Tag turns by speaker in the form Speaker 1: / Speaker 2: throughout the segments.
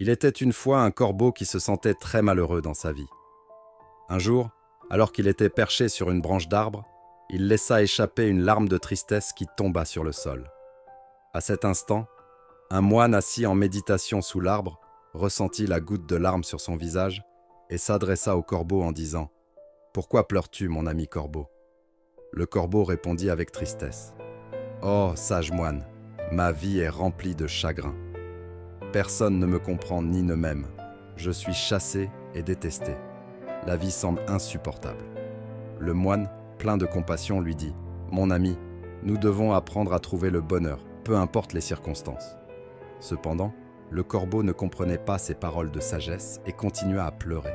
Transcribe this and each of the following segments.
Speaker 1: Il était une fois un corbeau qui se sentait très malheureux dans sa vie. Un jour, alors qu'il était perché sur une branche d'arbre, il laissa échapper une larme de tristesse qui tomba sur le sol. À cet instant, un moine assis en méditation sous l'arbre ressentit la goutte de larme sur son visage et s'adressa au corbeau en disant « Pourquoi pleures-tu, mon ami corbeau ?» Le corbeau répondit avec tristesse « Oh, sage moine, ma vie est remplie de chagrin. Personne ne me comprend ni ne m'aime. Je suis chassé et détesté. La vie semble insupportable. » Le moine, plein de compassion, lui dit « Mon ami, nous devons apprendre à trouver le bonheur, peu importe les circonstances. » Cependant, le corbeau ne comprenait pas ces paroles de sagesse et continua à pleurer.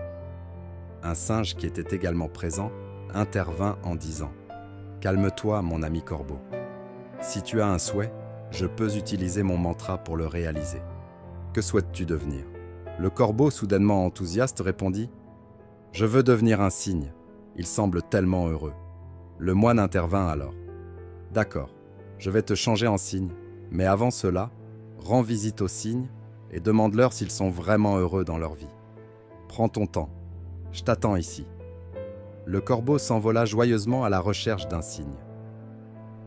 Speaker 1: Un singe qui était également présent intervint en disant « Calme-toi, mon ami corbeau. Si tu as un souhait, je peux utiliser mon mantra pour le réaliser. Que souhaites-tu devenir ?» Le corbeau, soudainement enthousiaste, répondit « Je veux devenir un cygne. Il semble tellement heureux. » Le moine intervint alors. « D'accord, je vais te changer en cygne, mais avant cela, rends visite aux cygnes et demande-leur s'ils sont vraiment heureux dans leur vie. Prends ton temps, je t'attends ici. » Le corbeau s'envola joyeusement à la recherche d'un cygne.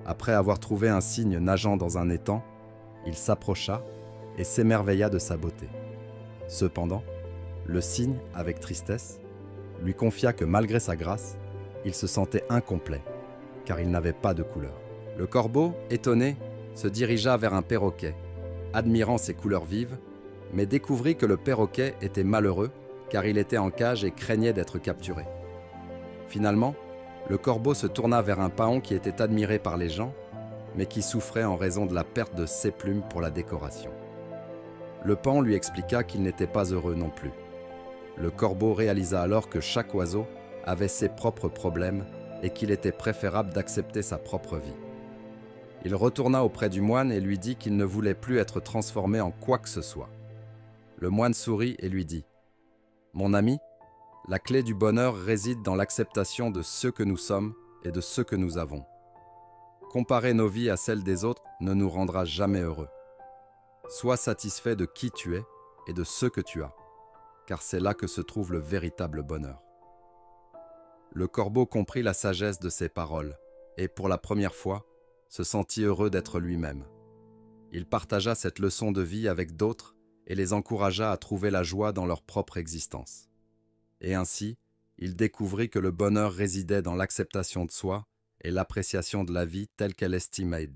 Speaker 1: Après avoir trouvé un cygne nageant dans un étang, il s'approcha et s'émerveilla de sa beauté. Cependant, le cygne, avec tristesse, lui confia que malgré sa grâce, il se sentait incomplet, car il n'avait pas de couleur. Le corbeau, étonné, se dirigea vers un perroquet, admirant ses couleurs vives, mais découvrit que le perroquet était malheureux, car il était en cage et craignait d'être capturé. Finalement, le corbeau se tourna vers un paon qui était admiré par les gens, mais qui souffrait en raison de la perte de ses plumes pour la décoration. Le paon lui expliqua qu'il n'était pas heureux non plus. Le corbeau réalisa alors que chaque oiseau avait ses propres problèmes et qu'il était préférable d'accepter sa propre vie. Il retourna auprès du moine et lui dit qu'il ne voulait plus être transformé en quoi que ce soit. Le moine sourit et lui dit « Mon ami, la clé du bonheur réside dans l'acceptation de ce que nous sommes et de ce que nous avons. Comparer nos vies à celles des autres ne nous rendra jamais heureux. Sois satisfait de qui tu es et de ce que tu as, car c'est là que se trouve le véritable bonheur. » Le corbeau comprit la sagesse de ces paroles et, pour la première fois, se sentit heureux d'être lui-même. Il partagea cette leçon de vie avec d'autres et les encouragea à trouver la joie dans leur propre existence. Et ainsi, il découvrit que le bonheur résidait dans l'acceptation de soi et l'appréciation de la vie telle qu'elle est estimée.